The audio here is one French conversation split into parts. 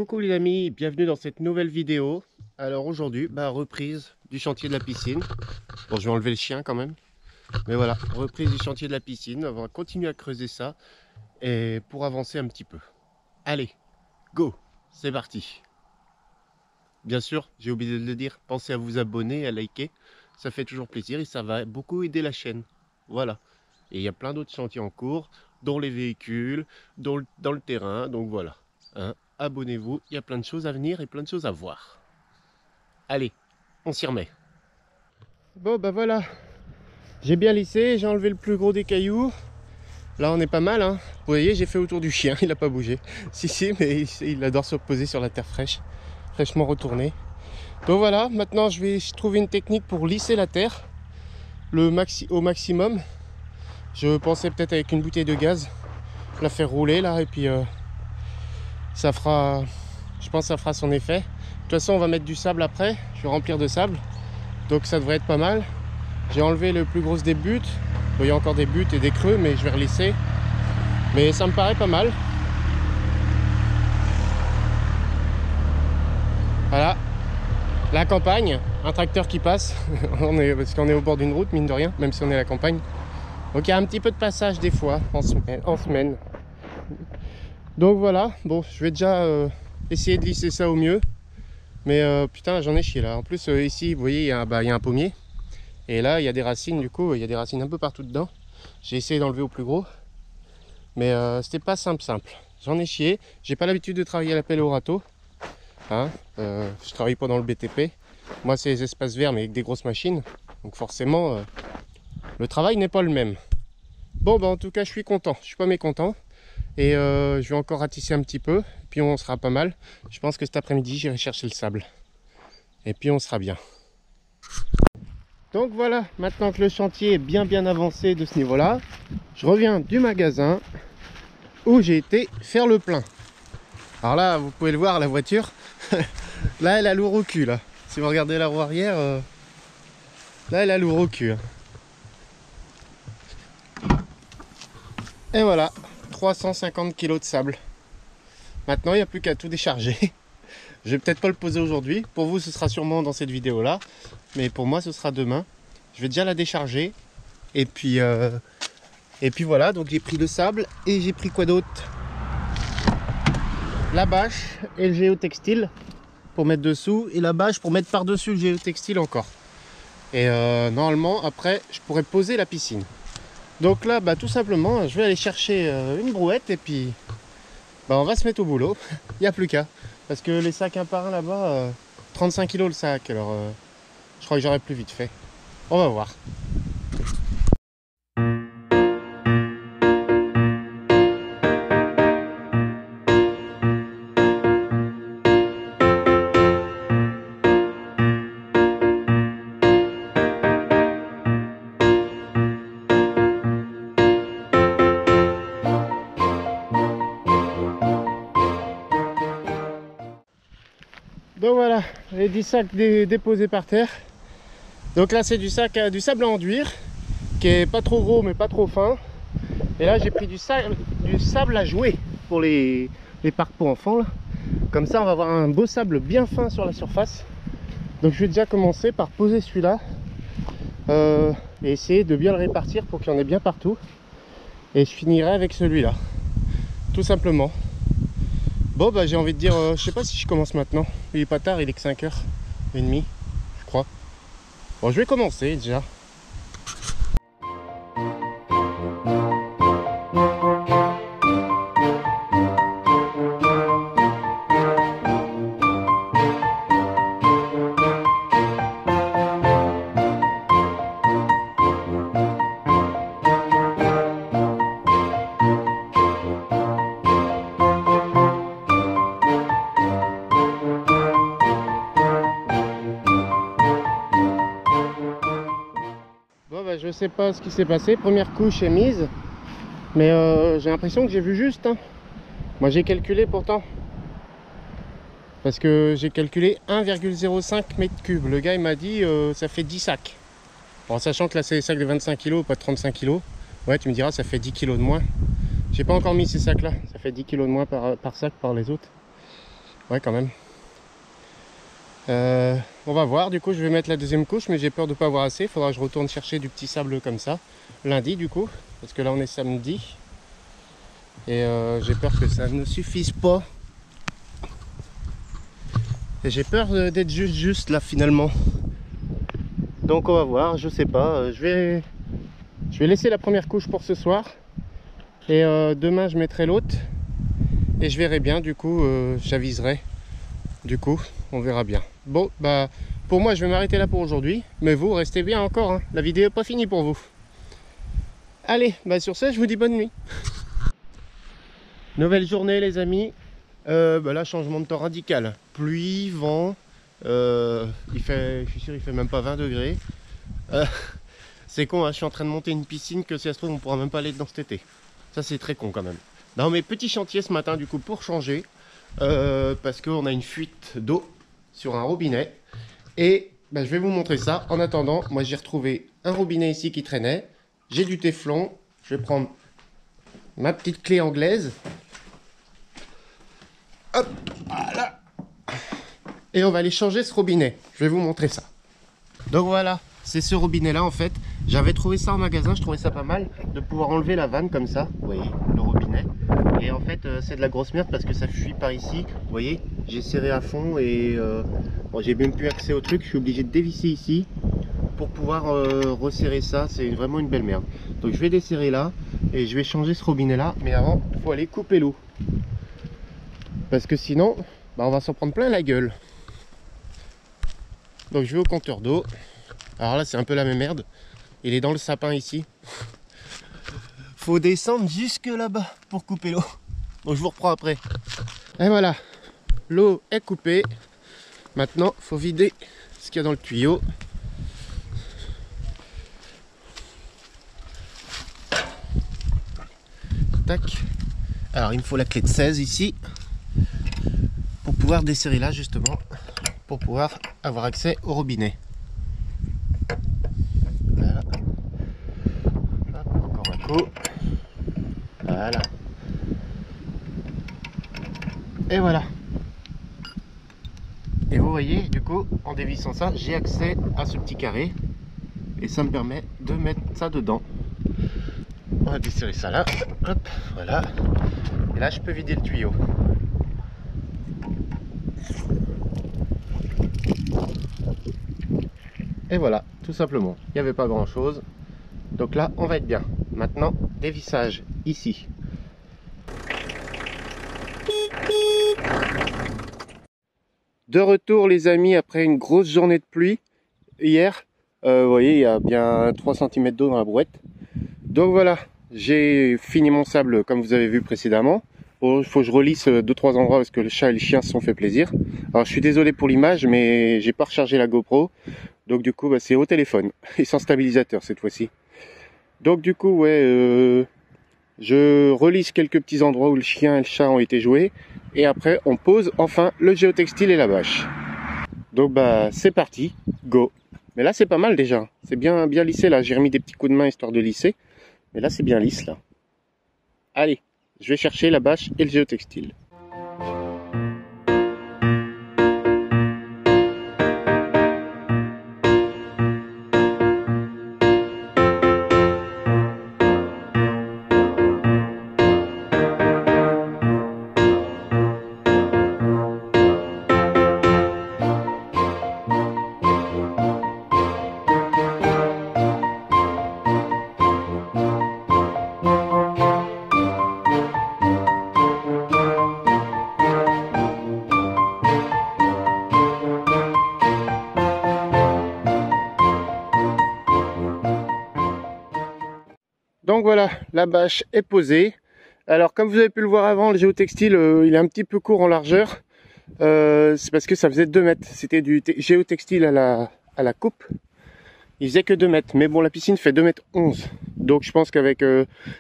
Coucou les amis, bienvenue dans cette nouvelle vidéo. Alors aujourd'hui, reprise du chantier de la piscine. Bon, je vais enlever le chien quand même. Mais voilà, reprise du chantier de la piscine. On va continuer à creuser ça et pour avancer un petit peu. Allez, go, c'est parti. Bien sûr, j'ai oublié de le dire, pensez à vous abonner, à liker. Ça fait toujours plaisir et ça va beaucoup aider la chaîne. Voilà. Et il y a plein d'autres chantiers en cours, dont les véhicules, dans le terrain, donc voilà. Hein, abonnez-vous, il y a plein de choses à venir et plein de choses à voir. Allez, on s'y remet. Bon voilà, j'ai bien lissé, j'ai enlevé le plus gros des cailloux. Là on est pas mal, hein. Vous voyez, j'ai fait autour du chien, il n'a pas bougé. Si, mais il adore se reposer sur la terre fraîche, fraîchement retournée. Donc voilà, maintenant je vais trouver une technique pour lisser la terre au maximum. Je pensais peut-être avec une bouteille de gaz la faire rouler là et puis ça fera, je pense que ça fera son effet. De toute façon on va mettre du sable après, je vais remplir de sable, donc ça devrait être pas mal. J'ai enlevé le plus gros des buttes, il y a encore des buttes et des creux mais je vais relisser, mais ça me paraît pas mal. Voilà, la campagne, un tracteur qui passe, parce qu'on est au bord d'une route mine de rien, même si on est à la campagne. Donc il y a un petit peu de passage des fois en semaine. Donc voilà, bon je vais déjà essayer de lisser ça au mieux. Mais putain j'en ai chié là. En plus ici vous voyez il y a un pommier. Et là il y a des racines, du coup il y a des racines un peu partout dedans. J'ai essayé d'enlever au plus gros. Mais c'était pas simple. J'en ai chié. J'ai pas l'habitude de travailler à la pelle et au râteau. Hein, je travaille pas dans le BTP. Moi c'est les espaces verts mais avec des grosses machines. Donc forcément le travail n'est pas le même. Bon en tout cas je suis content, je suis pas mécontent. Et je vais encore ratisser un petit peu, puis on sera pas mal. Je pense que cet après-midi j'irai chercher le sable. Et puis on sera bien. Donc voilà, maintenant que le chantier est bien avancé de ce niveau-là, je reviens du magasin où j'ai été faire le plein. Alors là, vous pouvez le voir, la voiture, là elle a lourd au cul là. Si vous regardez la roue arrière, là elle a lourd au cul. Et voilà. 350 kg de sable. Maintenant il n'y a plus qu'à tout décharger. Je vais peut-être pas le poser aujourd'hui. Pour vous ce sera sûrement dans cette vidéo là. Mais pour moi ce sera demain. Je vais déjà la décharger. Et puis voilà. Donc j'ai pris le sable. Et j'ai pris quoi d'autre? La bâche et le géotextile pour mettre dessous. Et la bâche pour mettre par dessus le géotextile encore. Et normalement après je pourrais poser la piscine. Donc là, tout simplement, je vais aller chercher une brouette et puis on va se mettre au boulot. Il n'y a plus qu'à. Parce que les sacs un par un là-bas, 35 kg le sac. Alors, je crois que j'aurais plus vite fait. On va voir. Donc voilà, les 10 sacs déposés par terre. Donc là c'est du sable à enduire, qui est pas trop gros mais pas trop fin. Et là j'ai pris du sable à jouer pour les parcs pour enfants là. Comme ça on va avoir un beau sable bien fin sur la surface. Donc je vais déjà commencer par poser celui-là. Et essayer de bien le répartir pour qu'il y en ait bien partout. Et je finirai avec celui-là. Tout simplement. Bon j'ai envie de dire, je sais pas si je commence maintenant. Il est pas tard, il est que 5h30, je crois. Bon je vais commencer déjà. Je sais pas ce qui s'est passé, première couche est mise, mais j'ai l'impression que j'ai vu juste. Hein. Moi j'ai calculé pourtant, parce que j'ai calculé 1,05 m3. Le gars il m'a dit ça fait 10 sacs. En sachant que là c'est des sacs de 25 kg, pas de 35 kg. Ouais, tu me diras ça fait 10 kg de moins. J'ai pas encore mis ces sacs là, ça fait 10 kg de moins par sac par les autres. Ouais, quand même. On va voir, du coup je vais mettre la deuxième couche, mais j'ai peur de ne pas avoir assez. Il faudra que je retourne chercher du petit sable comme ça lundi, du coup, parce que là on est samedi et j'ai peur que ça ne suffise pas. Et j'ai peur d'être juste là finalement. Donc on va voir, je sais pas. Je vais laisser la première couche pour ce soir et demain je mettrai l'autre et je verrai bien, du coup j'aviserai. Du coup on verra bien. Bon bah pour moi je vais m'arrêter là pour aujourd'hui, mais vous restez bien encore, hein. La vidéo n'est pas finie pour vous. Allez, bah sur ce je vous dis bonne nuit. Nouvelle journée les amis. Bah là changement de temps radical. Pluie, vent, je suis sûr il fait même pas 20 degrés. C'est con, hein, je suis en train de monter une piscine que si ça se trouve on pourra même pas aller dedans cet été. Ça c'est très con quand même. Dans mes petits chantiers ce matin du coup pour changer, parce qu'on a une fuite d'eau sur un robinet. Et bah, je vais vous montrer ça. En attendant, moi j'ai retrouvé un robinet ici qui traînait. J'ai du téflon. Je vais prendre ma petite clé anglaise. Hop, voilà. Et on va aller changer ce robinet. Je vais vous montrer ça. Donc voilà, c'est ce robinet là en fait. J'avais trouvé ça en magasin, je trouvais ça pas mal de pouvoir enlever la vanne comme ça. Vous voyez, le robinet. Et en fait c'est de la grosse merde parce que ça fuit par ici. Vous voyez, j'ai serré à fond et bon, j'ai même plus accès au truc. Je suis obligé de dévisser ici pour pouvoir resserrer ça. C'est vraiment une belle merde. Donc je vais desserrer là et je vais changer ce robinet là. Mais avant, il faut aller couper l'eau. Parce que sinon, bah, on va s'en prendre plein la gueule. Donc je vais au compteur d'eau. Alors là c'est un peu la même merde. Il est dans le sapin ici. Faut descendre jusque là-bas pour couper l'eau. Donc je vous reprends après. Et voilà, l'eau est coupée. Maintenant faut vider ce qu'il y a dans le tuyau. Tac. Alors il me faut la clé de 16 ici pour pouvoir desserrer là justement, pour pouvoir avoir accès au robinet. Voilà. Hop, encore un coup. Voilà. Et voilà. Et vous voyez, du coup, en dévissant ça, j'ai accès à ce petit carré. Et ça me permet de mettre ça dedans. On va desserrer ça là. Hop, voilà. Et là, je peux vider le tuyau. Et voilà, tout simplement. Il n'y avait pas grand chose. Donc là, on va être bien. Maintenant, dévissage ici. De retour les amis, après une grosse journée de pluie hier. Vous voyez, il y a bien 3 cm d'eau dans la brouette. Donc voilà, j'ai fini mon sable comme vous avez vu précédemment. Il faut que je relisse 2-3 endroits parce que le chat et le chien se sont fait plaisir. Alors je suis désolé pour l'image, mais j'ai pas rechargé la GoPro. Donc du coup, bah, c'est au téléphone et sans stabilisateur cette fois-ci. Donc du coup, ouais, je relisse quelques petits endroits où le chien et le chat ont été joués. Et après, on pose enfin le géotextile et la bâche. Donc bah c'est parti, go. Mais là c'est pas mal déjà, c'est bien lissé là. J'ai remis des petits coups de main histoire de lisser. Mais là c'est bien lisse là. Allez, je vais chercher la bâche et le géotextile. Donc voilà, la bâche est posée. Alors comme vous avez pu le voir avant, le géotextile il est un petit peu court en largeur. C'est parce que ça faisait 2 mètres. C'était du géotextile à la coupe. Il faisait que 2 mètres. Mais bon, la piscine fait 2 mètres 11. Donc je pense qu'avec,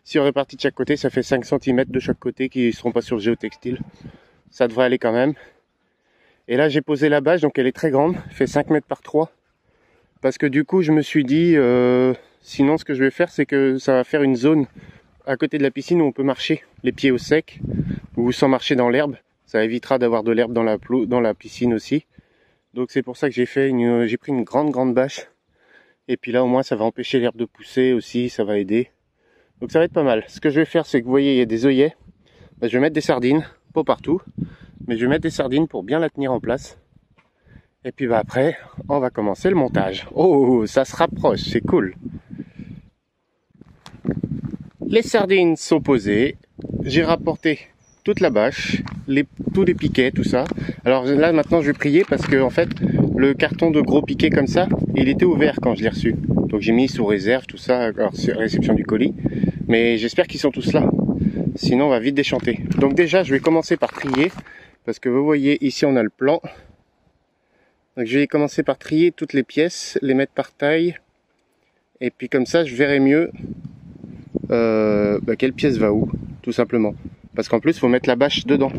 si on répartit de chaque côté, ça fait 5 cm de chaque côté qui ne seront pas sur le géotextile. Ça devrait aller quand même. Et là j'ai posé la bâche, donc elle est très grande. Elle fait 5 mètres par 3. Parce que du coup je me suis dit... sinon, ce que je vais faire, c'est que ça va faire une zone à côté de la piscine où on peut marcher les pieds au sec ou sans marcher dans l'herbe. Ça évitera d'avoir de l'herbe dans la piscine aussi. Donc c'est pour ça que j'ai pris une grande bâche. Et puis là au moins ça va empêcher l'herbe de pousser aussi, ça va aider. Donc ça va être pas mal. Ce que je vais faire, c'est que vous voyez, il y a des œillets. Je vais mettre des sardines, pas partout, mais je vais mettre des sardines pour bien la tenir en place. Et puis après, on va commencer le montage. Oh, ça se rapproche, c'est cool. Les sardines sont posées. J'ai rapporté toute la bâche, tous les piquets, tout ça. Alors là maintenant je vais prier parce que en fait le carton de gros piquets comme ça, il était ouvert quand je l'ai reçu. Donc j'ai mis sous réserve tout ça, alors c'est réception du colis. Mais j'espère qu'ils sont tous là. Sinon on va vite déchanter. Donc déjà je vais commencer par trier. Parce que vous voyez ici on a le plan. Donc je vais commencer par trier toutes les pièces, les mettre par taille. Et puis comme ça je verrai mieux quelle pièce va où, tout simplement. Parce qu'en plus il faut mettre la bâche dedans,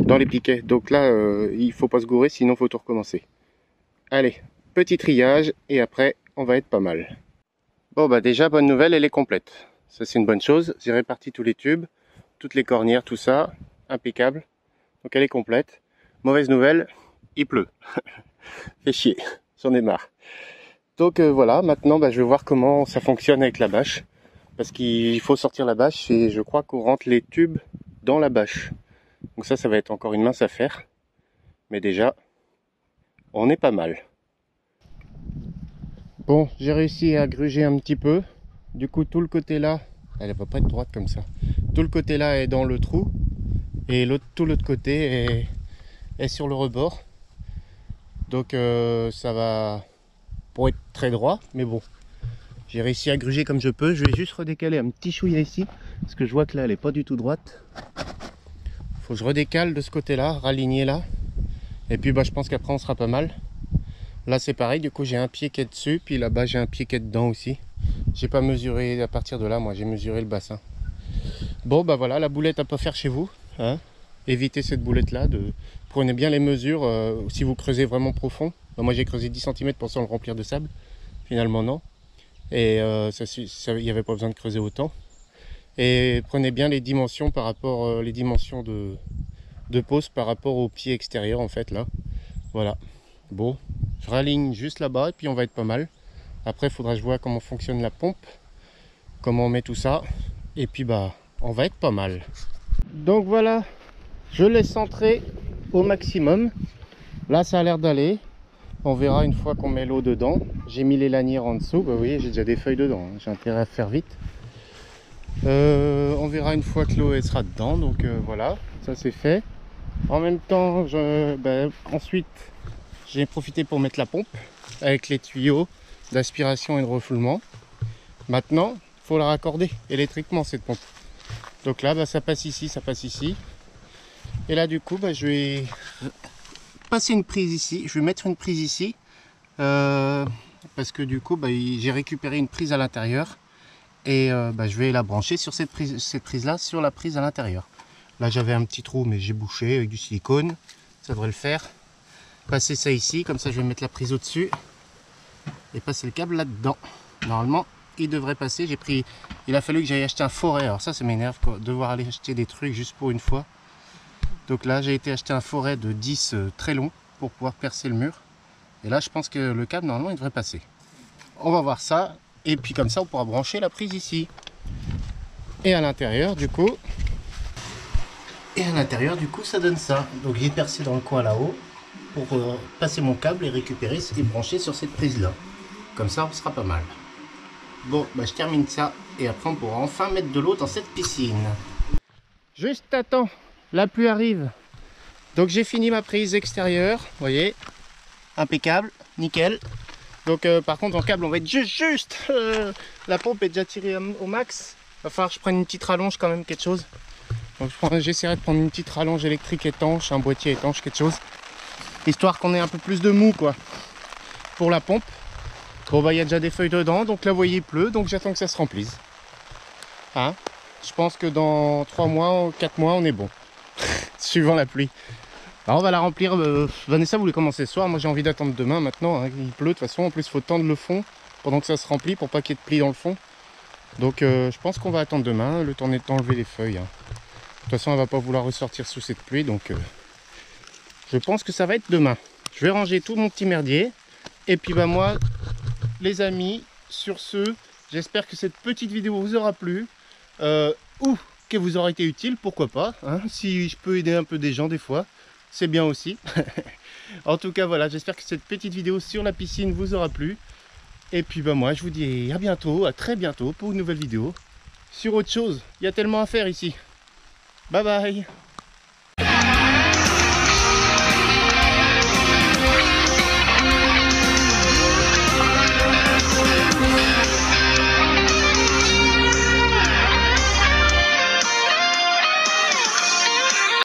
dans les piquets. Donc là il faut pas se gourer, sinon il faut tout recommencer. Allez, petit triage et après on va être pas mal. Bon bah déjà bonne nouvelle, elle est complète. Ça c'est une bonne chose. J'ai réparti tous les tubes, toutes les cornières, tout ça, impeccable. Donc elle est complète. Mauvaise nouvelle, il pleut. Fait chier, j'en ai marre. Donc voilà, maintenant je vais voir comment ça fonctionne avec la bâche. Parce qu'il faut sortir la bâche et je crois qu'on rentre les tubes dans la bâche. Donc ça va être encore une mince affaire. Mais déjà, on est pas mal. Bon, j'ai réussi à gruger un petit peu. Du coup, tout le côté là, elle va pas être droite comme ça. Tout le côté là est dans le trou. Et tout l'autre côté est sur le rebord. Donc ça va pour être très droit, mais bon. J'ai réussi à gruger comme je peux. Je vais juste redécaler un petit chouïa ici. Parce que je vois que là, elle n'est pas du tout droite. Faut que je redécale de ce côté-là, raligner là. Et puis je pense qu'après on sera pas mal. Là c'est pareil, du coup j'ai un pied qui est dessus. Puis là-bas j'ai un pied qui est dedans aussi. J'ai pas mesuré à partir de là, moi j'ai mesuré le bassin. Bon voilà, la boulette à pas faire chez vous. Hein. Évitez cette boulette là. Prenez bien les mesures si vous creusez vraiment profond. Moi j'ai creusé 10 cm pensant le remplir de sable. Finalement non. Et il n'y avait pas besoin de creuser autant. Et prenez bien les dimensions par rapport les dimensions de pose par rapport au pied extérieur en fait là. Voilà. Bon, je raligne juste là-bas et puis on va être pas mal. Après il faudra que je vois comment fonctionne la pompe, comment on met tout ça. Et puis on va être pas mal. Donc voilà, je l'ai centré au maximum. Là ça a l'air d'aller. On verra une fois qu'on met l'eau dedans. J'ai mis les lanières en dessous. Vous voyez, j'ai déjà des feuilles dedans. J'ai intérêt à faire vite. On verra une fois que l'eau sera dedans. Donc voilà, ça c'est fait. En même temps, ensuite, j'ai profité pour mettre la pompe avec les tuyaux d'aspiration et de refoulement. Maintenant, il faut la raccorder électriquement cette pompe. Donc là, ça passe ici, ça passe ici. Et là, du coup, je vais passer une prise ici, je vais mettre une prise ici parce que du coup j'ai récupéré une prise à l'intérieur et je vais la brancher sur cette prise là sur la prise à l'intérieur. Là j'avais un petit trou mais j'ai bouché avec du silicone, ça devrait le faire. Passer ça ici, comme ça je vais mettre la prise au dessus et passer le câble là dedans. Normalement il devrait passer. Il a fallu que j'aille acheter un forêt, alors ça m'énerve devoir aller acheter des trucs juste pour une fois. Donc là j'ai été acheter un forêt de 10 très long pour pouvoir percer le mur. Et là je pense que le câble normalement il devrait passer. On va voir ça. Et puis comme ça on pourra brancher la prise ici. Et à l'intérieur du coup. Ça donne ça. Donc j'ai percé dans le coin là-haut pour passer mon câble et récupérer et brancher sur cette prise là. Comme ça on sera pas mal. Bon je termine ça et après on pourra enfin mettre de l'eau dans cette piscine. Juste attends. La pluie arrive. Donc j'ai fini ma prise extérieure. Vous voyez, impeccable, nickel. Donc par contre en câble on va être juste. La pompe est déjà tirée au max. Il va falloir que je prenne une petite rallonge quand même, quelque chose. Donc j'essaierai de prendre une petite rallonge électrique étanche, un boîtier étanche, quelque chose. Histoire qu'on ait un peu plus de mou quoi. Pour la pompe. Bon il y a déjà des feuilles dedans. Donc là vous voyez il pleut. Donc j'attends que ça se remplisse. Hein, je pense que dans 3 mois, 4 mois on est bon. Suivant la pluie. Alors on va la remplir. Vanessa voulait commencer ce soir. Moi j'ai envie d'attendre demain maintenant. Hein. Il pleut de toute façon. En plus il faut tendre le fond pendant que ça se remplit pour pas qu'il y ait de plis dans le fond. Donc je pense qu'on va attendre demain. Le temps d'enlever les feuilles. Hein. toute façon, elle va pas vouloir ressortir sous cette pluie, donc je pense que ça va être demain. Je vais ranger tout mon petit merdier. Et puis bah moi, les amis, sur ce, j'espère que cette petite vidéo vous aura plu. Ou qu'elle vous aura été utile, pourquoi pas. Hein, si je peux aider un peu des gens des fois, c'est bien aussi. En tout cas, voilà, j'espère que cette petite vidéo sur la piscine vous aura plu. Et puis bah moi, je vous dis à bientôt, à très bientôt pour une nouvelle vidéo. Sur autre chose, il y a tellement à faire ici. Bye bye.